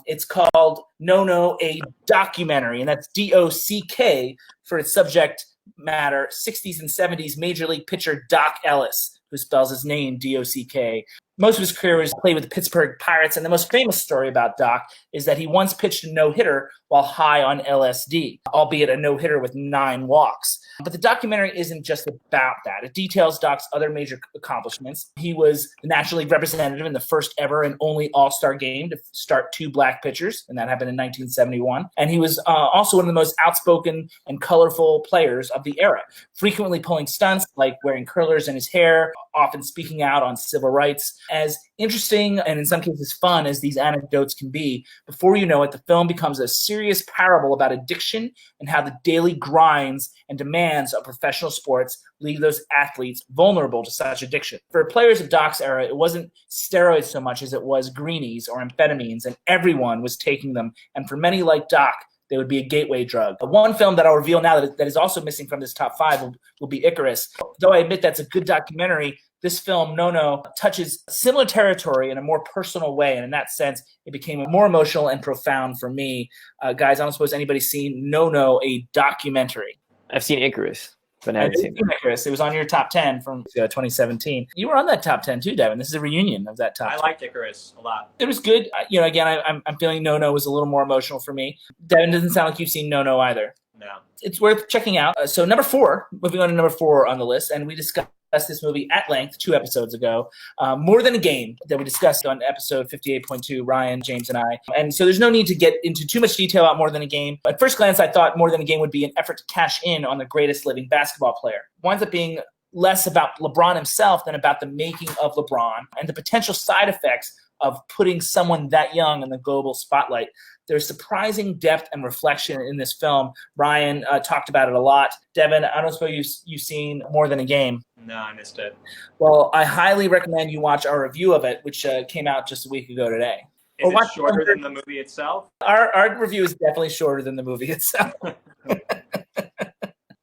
Speaker 1: It's called No No, a Documentary, and that's DOCK for its subject matter, 60s and 70s Major League pitcher Doc Ellis, who spells his name DOCK. Most of his career was played with the Pittsburgh Pirates, and the most famous story about Doc is that he once pitched a no-hitter while high on LSD, albeit a no-hitter with 9 walks. But the documentary isn't just about that. It details Doc's other major accomplishments. He was the National League representative in the first ever and only All-Star game to start 2 black pitchers, and that happened in 1971. And he was also one of the most outspoken and colorful players of the era, frequently pulling stunts like wearing curlers in his hair, often speaking out on civil rights. As interesting and in some cases fun as these anecdotes can be, before you know it, the film becomes a serious parable about addiction and how the daily grinds and demands of professional sports leave those athletes vulnerable to such addiction. For players of Doc's era, it wasn't steroids so much as it was greenies or amphetamines, and everyone was taking them. And for many like Doc, they would be a gateway drug. One film that I'll reveal now that is also missing from this top 5 will be Icarus. Though I admit that's a good documentary, this film, No No, touches similar territory in a more personal way. And in that sense, it became more emotional and profound for me. Guys, I don't suppose anybody's seen No No, a Documentary.
Speaker 3: I've seen Icarus, but I haven't seen
Speaker 1: Icarus. It was on your top 10 from 2017. You were on that top 10 too, Devon. This is a reunion of that top 10.
Speaker 2: I liked Icarus a lot.
Speaker 1: It was good. Again, I'm feeling No No was a little more emotional for me. Devon, doesn't sound like you've seen No No either.
Speaker 2: No.
Speaker 1: It's worth checking out. So number 4, moving on to number 4 on the list, and we discussed this movie at length 2 episodes ago, More Than a Game, that we discussed on episode 58.2, Ryan, James, and I. And so there's no need to get into too much detail about More Than a Game. At first glance, I thought More Than a Game would be an effort to cash in on the greatest living basketball player. It winds up being less about LeBron himself than about the making of LeBron and the potential side effects of putting someone that young in the global spotlight. There's surprising depth and reflection in this film. Ryan talked about it a lot. Devon, I don't suppose you've seen More Than a Game.
Speaker 2: No, I missed it.
Speaker 1: Well, I highly recommend you watch our review of it, which came out just a week ago today.
Speaker 2: Is it shorter than the movie itself?
Speaker 1: Our review is definitely shorter than the movie itself.
Speaker 2: All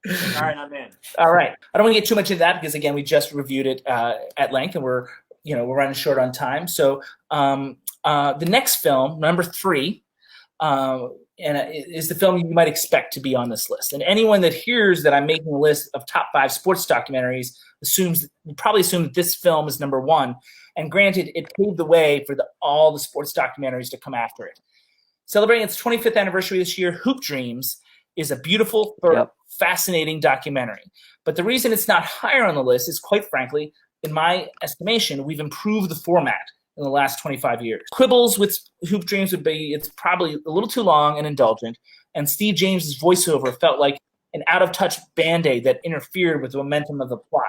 Speaker 2: right, I'm in.
Speaker 1: All right. I don't want to get too much into that because, again, we just reviewed it at length, and we're running short on time. So the next film, number 3, is the film you might expect to be on this list. And anyone that hears that I'm making a list of top 5 sports documentaries probably assume that this film is number 1. And granted, it paved the way for all the sports documentaries to come after it. Celebrating its 25th anniversary this year, Hoop Dreams is a beautiful, fascinating documentary. But the reason it's not higher on the list is, quite frankly, in my estimation, we've improved the format in the last 25 years. Quibbles with Hoop Dreams would be it's probably a little too long and indulgent, and Steve James's voiceover felt like an out-of-touch Band-Aid that interfered with the momentum of the plot.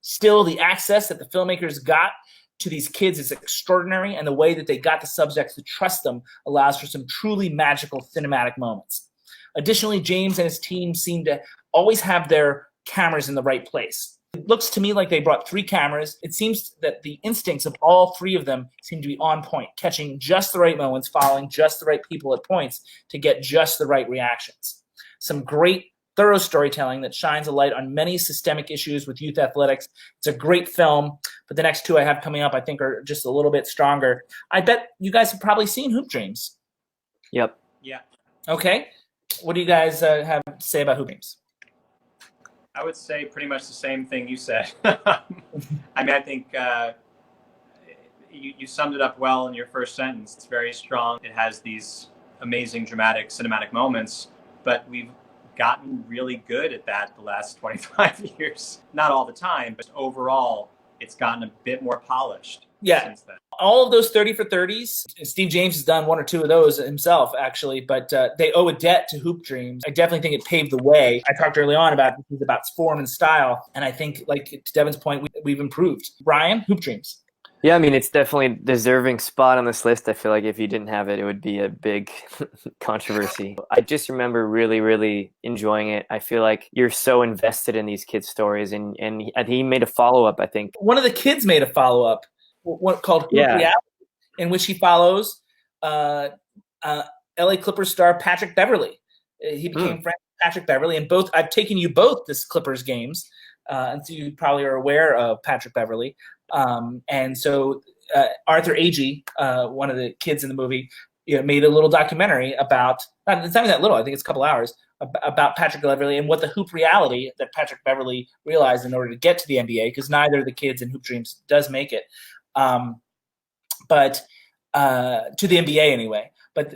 Speaker 1: Still, the access that the filmmakers got to these kids is extraordinary, and the way that they got the subjects to trust them allows for some truly magical cinematic moments. Additionally, James and his team seem to always have their cameras in the right place. It looks to me like they brought 3 cameras. It seems that the instincts of all 3 of them seem to be on point, catching just the right moments, following just the right people at points to get just the right reactions. Some great, thorough storytelling that shines a light on many systemic issues with youth athletics. It's a great film, but the next 2 I have coming up I think are just a little bit stronger. I bet you guys have probably seen Hoop Dreams.
Speaker 3: Yep.
Speaker 2: Yeah.
Speaker 1: Okay. What do you guys have to say about Hoop Dreams?
Speaker 2: I would say pretty much the same thing you said. I mean, I think you summed it up well in your first sentence. It's very strong. It has these amazing, dramatic, cinematic moments, but we've gotten really good at that the last 25 years. Not all the time, but overall, it's gotten a bit more polished since then.
Speaker 1: All of those 30 for 30s, Steve James has done 1 or 2 of those himself, actually, but they owe a debt to Hoop Dreams. I definitely think it paved the way. I talked early on about form and style, and I think, like to Devon's point, we've improved. Brian, Hoop Dreams.
Speaker 3: Yeah, I mean, it's definitely a deserving spot on this list. I feel like if you didn't have it, it would be a big controversy. I just remember really, really enjoying it. I feel like you're so invested in these kids' stories, and he made a follow-up, I think.
Speaker 1: One of the kids made a follow-up, one called Hoop Reality, in which he follows LA Clippers star Patrick Beverley. He became friends with Patrick Beverley, and I've taken you both to Clippers games. and so you probably are aware of Patrick Beverley. And so Arthur Agee, one of the kids in the movie, made a little documentary about, it's not even that little, I think it's a couple hours, about Patrick Beverley and what the hoop reality that Patrick Beverley realized in order to get to the NBA, because neither of the kids in Hoop Dreams does make it, but to the NBA anyway. But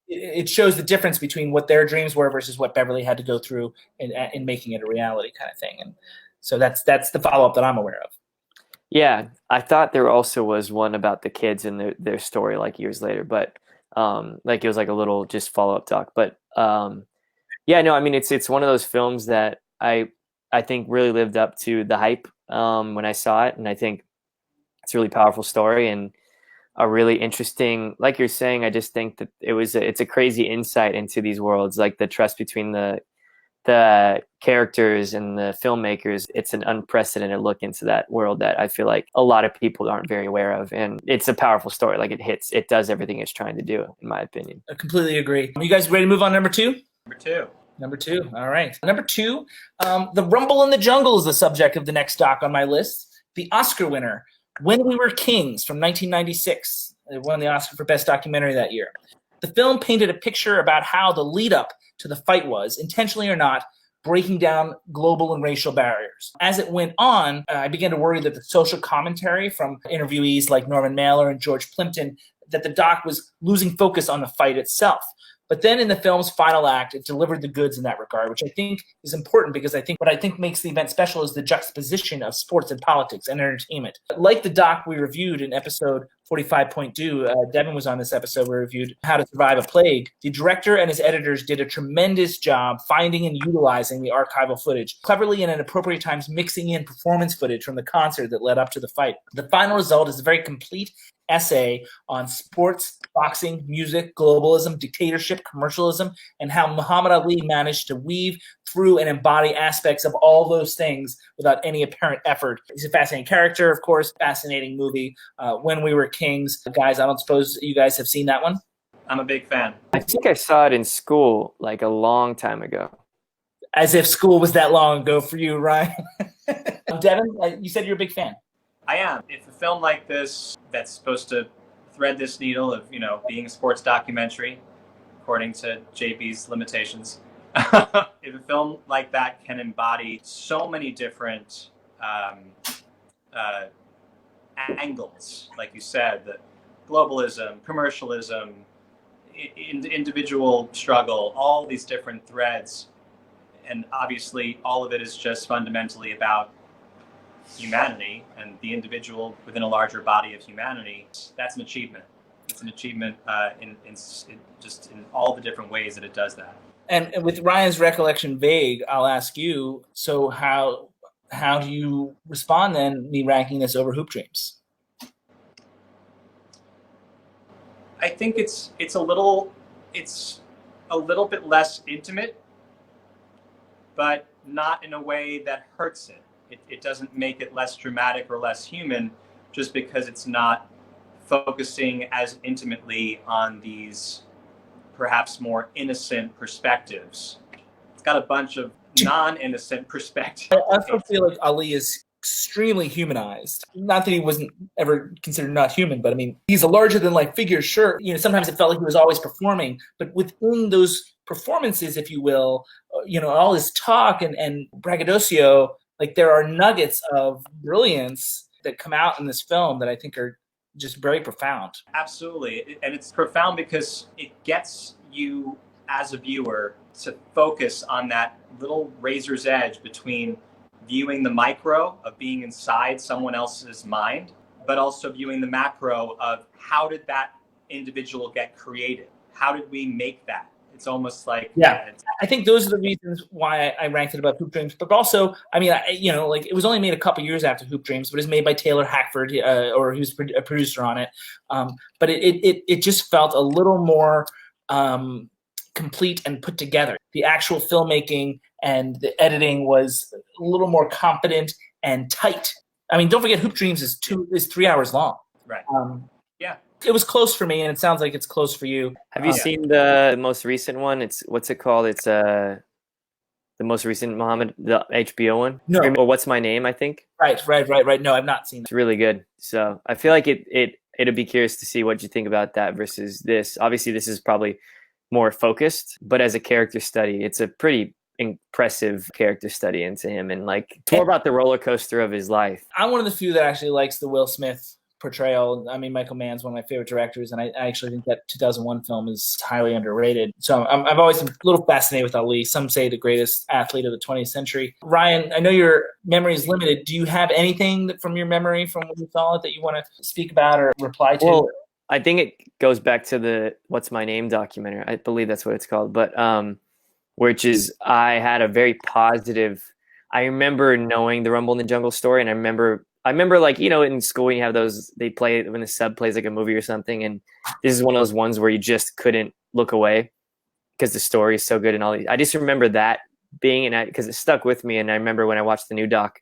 Speaker 1: it shows the difference between what their dreams were versus what Beverley had to go through in making it a reality kind of thing. And so that's the follow-up that I'm aware of.
Speaker 3: Yeah, I thought there also was one about the kids and their story like years later, but like it was like a little just follow-up doc. But yeah, no, I mean it's one of those films that I think really lived up to the hype when I saw it, and I think it's a really powerful story and a really interesting, like you're saying, I just think that it's a crazy insight into these worlds, like the trust between the characters and the filmmakers. It's an unprecedented look into that world that I feel like a lot of people aren't very aware of. And it's a powerful story. Like it does everything it's trying to do, in my opinion.
Speaker 1: I completely agree. Are you guys ready to move on to number two?
Speaker 2: Number two.
Speaker 1: All right. Number two, The Rumble in the Jungle is the subject of the next doc on my list. The Oscar winner, When We Were Kings, from 1996. It won the Oscar for Best Documentary that year. The film painted a picture about how the lead up to the fight was, intentionally or not, breaking down global and racial barriers. As it went on, I began to worry that the social commentary from interviewees like Norman Mailer and George Plimpton, that the doc was losing focus on the fight itself. But then in the film's final act, it delivered the goods in that regard, which I think is important, because I think what I think makes the event special is the juxtaposition of sports and politics and entertainment. Like the doc we reviewed in episode 45.2, Devon was on this episode, we reviewed How to Survive a Plague. The director and his editors did a tremendous job finding and utilizing the archival footage, cleverly and at appropriate times mixing in performance footage from the concert that led up to the fight. The final result is a very complete essay on sports, boxing, music, globalism, dictatorship, commercialism, and how Muhammad Ali managed to weave through and embody aspects of all those things without any apparent effort. He's a fascinating character, of course, fascinating movie. When We Were Kings. Guys, I don't suppose you guys have seen that one?
Speaker 2: I'm a big fan.
Speaker 3: I think I saw it in school like a long time ago.
Speaker 1: As if school was that long ago for you, Ryan. Devon, you said you're a big fan.
Speaker 2: I am. If a film like this that's supposed to thread this needle of, being a sports documentary, according to JB's limitations, if a film like that can embody so many different angles, like you said, the globalism, commercialism, individual struggle, all these different threads, and obviously all of it is just fundamentally about humanity and the individual within a larger body of humanity. That's an achievement. It's an achievement in just in all the different ways that it does that.
Speaker 1: And with Ryan's recollection vague, I'll ask you, so how do you respond then, me ranking this over Hoop Dreams?
Speaker 2: I think it's a little bit less intimate, but not in a way that hurts it. It doesn't make it less dramatic or less human just because it's not focusing as intimately on these perhaps more innocent perspectives. It's got a bunch of non-innocent perspectives.
Speaker 1: I also feel like Ali is extremely humanized. Not that he wasn't ever considered not human, but I mean, he's a larger-than-life figure, sure. Sometimes it felt like he was always performing, but within those performances, if you will, all his talk and braggadocio, like there are nuggets of brilliance that come out in this film that I think are just very profound.
Speaker 2: Absolutely. And it's profound because it gets you as a viewer to focus on that little razor's edge between viewing the micro of being inside someone else's mind, but also viewing the macro of how did that individual get created? How did we make that? It's almost like
Speaker 1: I think those are the reasons why I ranked it above Hoop Dreams. But also, I mean, like it was only made a couple years after Hoop Dreams, but it's made by Taylor Hackford, or he was a producer on it. But it just felt a little more complete and put together. The actual filmmaking and the editing was a little more competent and tight. I mean, don't forget, Hoop Dreams is 3 hours long.
Speaker 2: Right. Yeah.
Speaker 1: It was close for me, and it sounds like it's close for you.
Speaker 3: Have you seen the most recent one? What's it called? It's the most recent Muhammad, the HBO one.
Speaker 1: No.
Speaker 3: Or What's My Name, I think.
Speaker 1: Right. No, I've not seen
Speaker 3: It's
Speaker 1: that.
Speaker 3: really good. So I feel like it'd be curious to see what you think about that versus this. Obviously, this is probably more focused, but as a character study, it's a pretty impressive character study into him, and like it's more about the roller coaster of his life.
Speaker 1: I'm one of the few that actually likes the Will Smith portrayal. I mean, Michael Mann's one of my favorite directors, and I actually think that 2001 film is highly underrated. So I've always been a little fascinated with Ali. Some say the greatest athlete of the 20th century. Ryan, I know your memory is limited. Do you have anything from your memory from when you saw it that you want to speak about or reply to?
Speaker 3: Well, I think it goes back to the What's My Name documentary. I believe that's what it's called. But which is, I had a very positive, I remember knowing the Rumble in the Jungle story, and I remember like, you know, in school you have those, they play when the sub plays like a movie or something, and this is one of those ones where you just couldn't look away because the story is so good and all these. I just remember that being, and because it stuck with me, and I remember when I watched the new doc,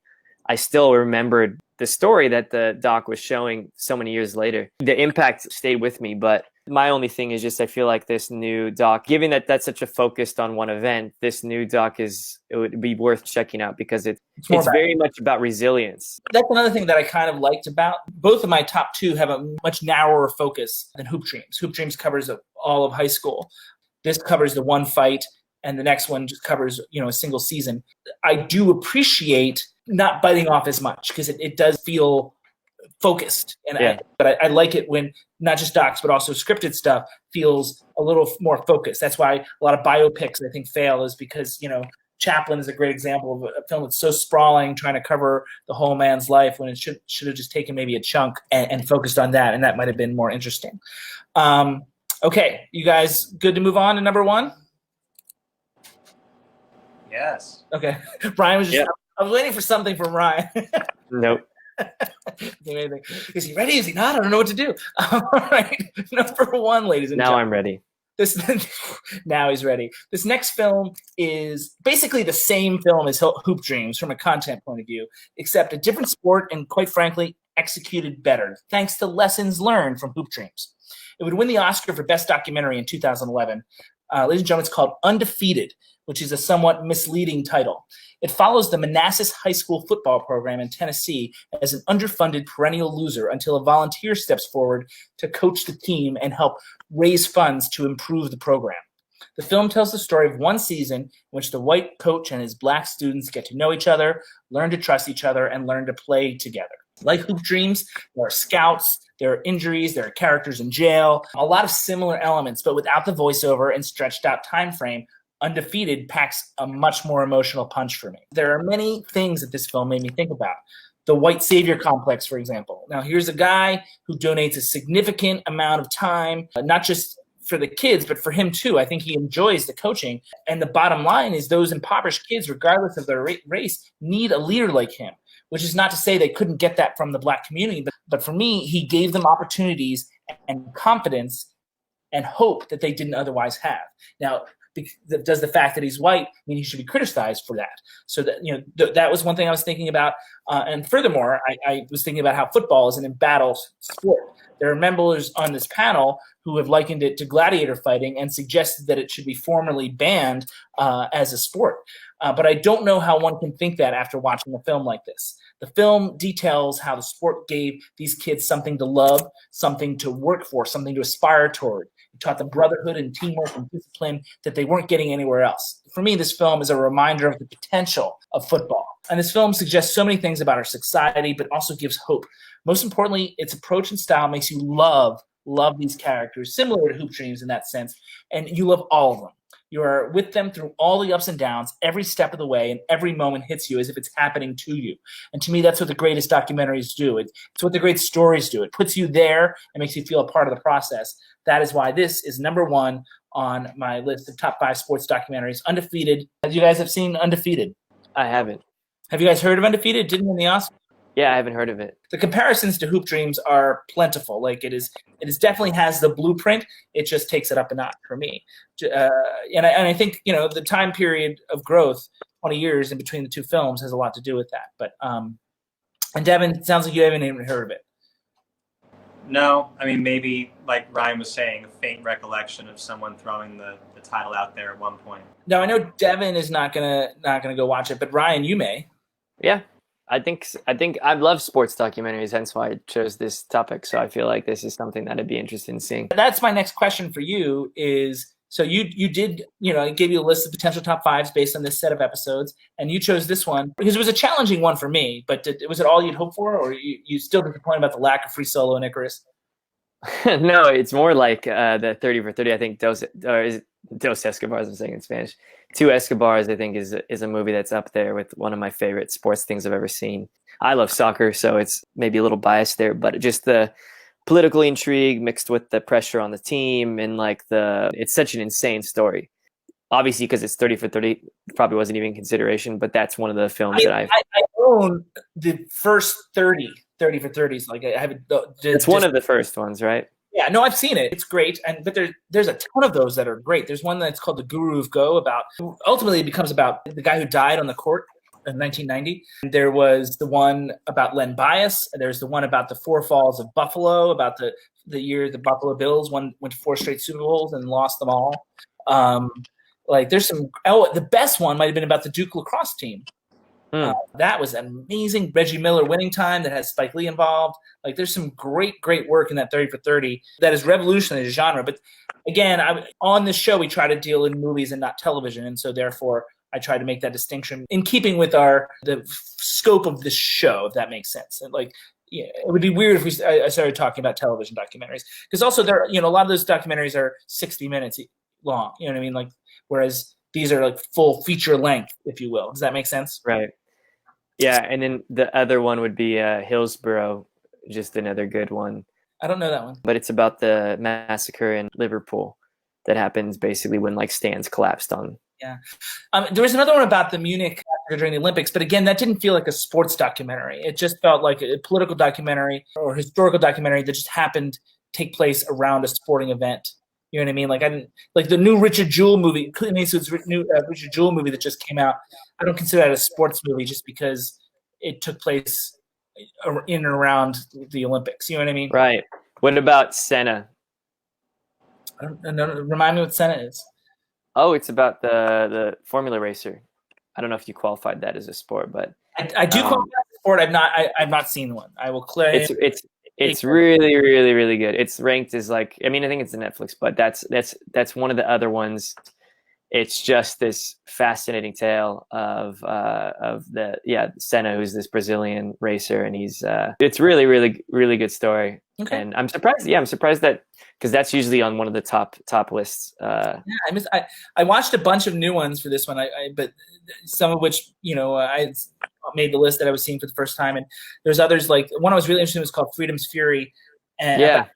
Speaker 3: I still remembered the story that the doc was showing so many years later. The impact stayed with me, but my only thing is just I feel like this new doc, given that that's such a focused on one event, this new doc it would be worth checking out because it's very much about resilience.
Speaker 1: That's another thing that I kind of liked about both of my top two have a much narrower focus than Hoop Dreams. Hoop Dreams covers all of high school. This covers the one fight, and the next one just covers, you know, a single season. I do appreciate not biting off as much because it does feel focused. And I like it when not just docs, but also scripted stuff feels a little more focused. That's why a lot of biopics, I think, fail, is because, you know, Chaplin is a great example of a film that's so sprawling, trying to cover the whole man's life when it should have just taken maybe a chunk and focused on that. And that might have been more interesting. Okay, you guys good to move on to number one?
Speaker 2: Yes.
Speaker 1: Okay. Brian was just, I was waiting for something from Ryan.
Speaker 3: Nope.
Speaker 1: Is he ready? Is he not? I don't know what to do. All right. Number one, ladies and gentlemen.
Speaker 3: Now I'm ready.
Speaker 1: Now he's ready. This next film is basically the same film as Hoop Dreams from a content point of view, except a different sport and, quite frankly, executed better, thanks to lessons learned from Hoop Dreams. It would win the Oscar for Best Documentary in 2011. Ladies and gentlemen, it's called Undefeated, which is a somewhat misleading title. It follows the Manassas High School football program in Tennessee as an underfunded perennial loser until a volunteer steps forward to coach the team and help raise funds to improve the program. The film tells the story of one season in which the white coach and his black students get to know each other, learn to trust each other, and learn to play together. Like Hoop Dreams, there are scouts, there are injuries, there are characters in jail, a lot of similar elements, but without the voiceover and stretched out time frame. Undefeated packs a much more emotional punch for me. There are many things that this film made me think about. The white savior complex, for example. Now, here's a guy who donates a significant amount of time, not just for the kids, but for him too. I think he enjoys the coaching. And the bottom line is those impoverished kids, regardless of their race, need a leader like him, which is not to say they couldn't get that from the black community. But for me, he gave them opportunities and confidence and hope that they didn't otherwise have. Now, does the fact that he's white mean he should be criticized for that? So that, you know, that was one thing I was thinking about. And furthermore, I was thinking about how football is an embattled sport. There are members on this panel who have likened it to gladiator fighting and suggested that it should be formally banned as a sport. But I don't know how one can think that after watching a film like this. The film details how the sport gave these kids something to love, something to work for, something to aspire toward. It taught them brotherhood and teamwork and discipline that they weren't getting anywhere else. For me, this film is a reminder of the potential of football. And this film suggests so many things about our society, but also gives hope. Most importantly, its approach and style makes you love these characters, similar to Hoop Dreams in that sense, and you love all of them. You are with them through all the ups and downs, every step of the way, and every moment hits you as if it's happening to you. And to me, that's what the greatest documentaries do. It's what the great stories do. It puts you there and makes you feel a part of the process. That is why this is number one on my list of top 5 sports documentaries. Undefeated. You guys have seen Undefeated?
Speaker 3: I haven't.
Speaker 1: Have you guys heard of Undefeated? Didn't win the Oscar?
Speaker 3: Yeah, I haven't heard of it.
Speaker 1: The comparisons to Hoop Dreams are plentiful. Like it is definitely has the blueprint. It just takes it up a notch for me. And I think, you know, the time period of growth, 20 years in between the two films, has a lot to do with that. But and Devon, it sounds like you haven't even heard of it.
Speaker 2: No, I mean, maybe like Ryan was saying, a faint recollection of someone throwing the title out there at one point.
Speaker 1: Now I know Devon is not gonna go watch it, but Ryan, you may.
Speaker 3: Yeah, I think I love sports documentaries, hence why I chose this topic. So I feel like this is something that I'd be interested in seeing.
Speaker 1: That's my next question for you is, so you did, I gave you a list of potential top fives based on this set of episodes, and you chose this one because it was a challenging one for me, but was it all you'd hoped for, or you still disappointed about the lack of Free Solo and Icarus?
Speaker 3: No, it's more like the 30 for 30. I think Dos Escobars, I'm saying in Spanish. Two Escobars, I think, is a movie that's up there with one of my favorite sports things I've ever seen. I love soccer, so it's maybe a little biased there, but just the political intrigue mixed with the pressure on the team and it's such an insane story. Obviously, because it's 30 for 30, probably wasn't even in consideration, but that's one of the films that I
Speaker 1: own the first 30 for 30s. Like I haven't.
Speaker 3: It's one of the first ones, right?
Speaker 1: Yeah, no, I've seen it. It's great, but there's a ton of those that are great. There's one that's called The Guru of Go, about ultimately it becomes about the guy who died on the court in 1990. There was the one about Len Bias. There's the one about the Four Falls of Buffalo, about the year the Buffalo Bills went to 4 straight Super Bowls and lost them all. There's some. Oh, the best one might have been about the Duke lacrosse team. That was amazing. Reggie Miller Winning Time that has Spike Lee involved. There's some great work in that 30 for 30 that is revolutionary genre. But again, on this show, we try to deal in movies and not television. And so therefore I try to make that distinction in keeping with the scope of this show, if that makes sense. And it would be weird if I started talking about television documentaries, because also there, a lot of those documentaries are 60 minutes long. You know what I mean? Whereas these are full feature length, if you will. Does that make sense?
Speaker 3: Right. Yeah, and then the other one would be Hillsborough, just another good one.
Speaker 1: I don't know that one.
Speaker 3: But it's about the massacre in Liverpool that happens basically when stands collapsed on.
Speaker 1: Yeah. There was another one about the Munich massacre during the Olympics, but again, that didn't feel like a sports documentary. It just felt like a political documentary or historical documentary that just happened to take place around a sporting event. You know what I mean? I didn't the new Richard Jewell movie, Clint Eastwood's new Richard Jewell movie that just came out. I don't consider that a sports movie just because it took place in and around the Olympics. You know what I mean?
Speaker 3: Right. What about Senna?
Speaker 1: I don't remind me what Senna is.
Speaker 3: Oh, it's about the Formula racer. I don't know if you qualified that as a sport, but
Speaker 1: I do qualify as a sport. I've not seen one. I will claim
Speaker 3: it's really, really, really good. It's ranked as I think it's a Netflix, but that's one of the other ones. It's just this fascinating tale of Senna, who's this Brazilian racer, and it's really, really, really good story. Okay. And I'm surprised. Yeah, I'm surprised that, because that's usually on one of the top lists.
Speaker 1: I watched a bunch of new ones for this one. But some of which I made the list that I was seeing for the first time, and there's others. One I was really interested in was called Freedom's Fury, and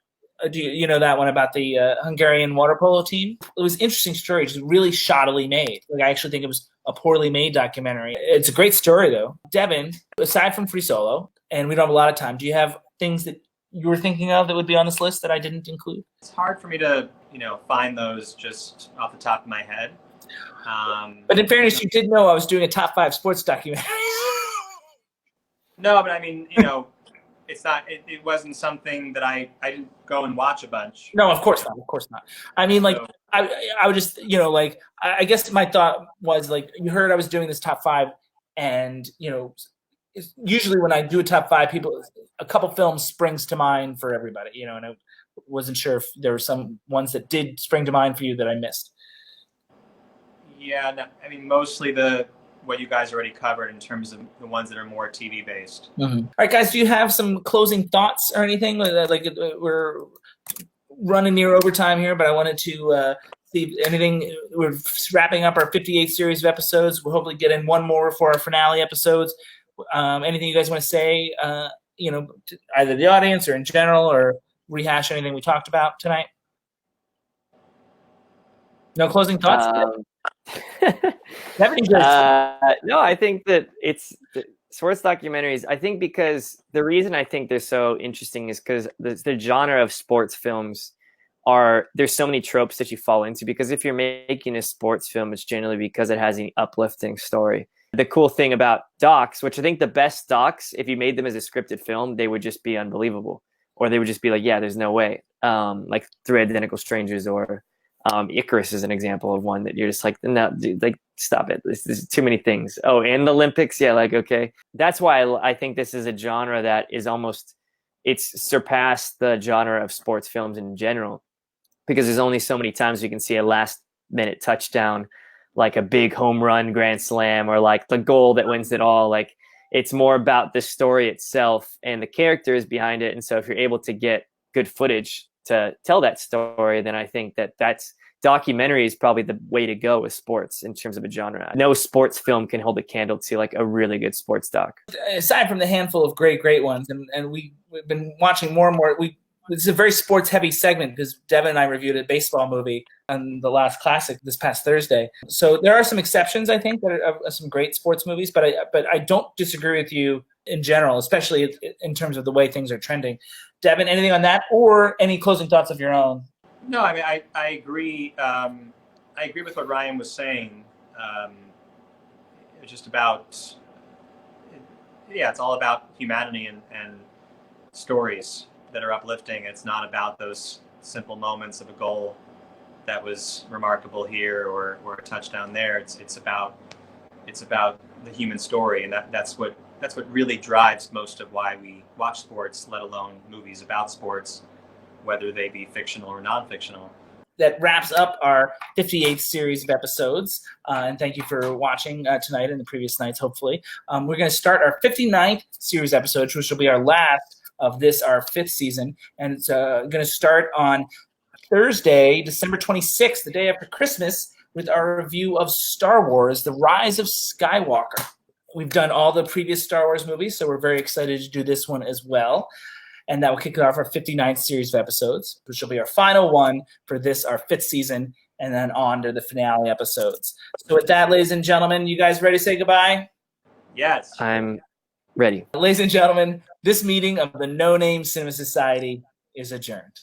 Speaker 1: do you know that one about the Hungarian water polo team? It was an interesting story, just really shoddily made. I actually think it was a poorly made documentary. It's a great story, though. Devon, aside from Free Solo, and we don't have a lot of time, do you have things that you were thinking of that would be on this list that I didn't include?
Speaker 2: It's hard for me to, find those just off the top of my head.
Speaker 1: But in fairness, you did know I was doing a top 5 sports documentary.
Speaker 2: No, but I mean, it's not. It wasn't something that I didn't go and watch a bunch.
Speaker 1: No, of course not. Of course not. I mean, I would just, I guess my thought was you heard I was doing this top 5, and usually when I do a top 5, a couple films springs to mind for everybody, and I wasn't sure if there were some ones that did spring to mind for you that I missed.
Speaker 2: Yeah, no, I mean, mostly what you guys already covered in terms of the ones that are more TV based.
Speaker 1: Mm-hmm. All right, guys, do you have some closing thoughts or anything? We're running near overtime here, but I wanted to see if anything. We're wrapping up our 58th series of episodes. We'll hopefully get in one more for our finale episodes. Anything you guys want to say, either the audience or in general, or rehash anything we talked about tonight? No closing thoughts?
Speaker 3: No, I think that it's sports documentaries. I think because the reason I think they're so interesting is because the genre of sports films there's so many tropes that you fall into, because if you're making a sports film, it's generally because it has an uplifting story. The cool thing about docs, which I think the best docs, if you made them as a scripted film, they would just be unbelievable, or they would just be there's no way. Like Three Identical Strangers or Icarus is an example of one that you're just like, no, dude, like, stop it. This is too many things. Oh, and the Olympics. Yeah. Like, okay. That's why I think this is a genre that is almost, it's surpassed the genre of sports films in general, because there's only so many times you can see a last minute touchdown, like a big home run grand slam, or like the goal that wins it all. Like, it's more about the story itself and the characters behind it. And so if you're able to get good footage to tell that story, then I think that's documentary is probably the way to go with sports in terms of a genre. No sports film can hold a candle to like a really good sports doc.
Speaker 1: Aside from the handful of great ones, and we've been watching more and more. This is a very sports heavy segment because Devon and I reviewed a baseball movie on the Last Classic this past Thursday. So there are some exceptions, I think, that are some great sports movies, but I don't disagree with you in general, especially in terms of the way things are trending. Devon, anything on that, or any closing thoughts of your own?
Speaker 2: No, I mean, I agree. I agree with what Ryan was saying. It's just about, yeah, it's all about humanity and stories that are uplifting. It's not about those simple moments of a goal that was remarkable here or a touchdown there. It's about the human story, and that's what really drives most of why we watch sports, let alone movies about sports, whether they be fictional or non-fictional.
Speaker 1: That wraps up our 58th series of episodes. And thank you for watching tonight and the previous nights, hopefully. We're going to start our 59th series episode, which will be our last of this, our 5th season. And it's going to start on Thursday, December 26th, the day after Christmas, with our review of Star Wars, The Rise of Skywalker. We've done all the previous Star Wars movies, so we're very excited to do this one as well. And that will kick off our 59th series of episodes, which will be our final one for this, our 5th season, and then on to the finale episodes. So with that, ladies and gentlemen, you guys ready to say goodbye?
Speaker 2: Yes.
Speaker 3: I'm ready.
Speaker 1: Ladies and gentlemen, this meeting of the No Name Cinema Society is adjourned.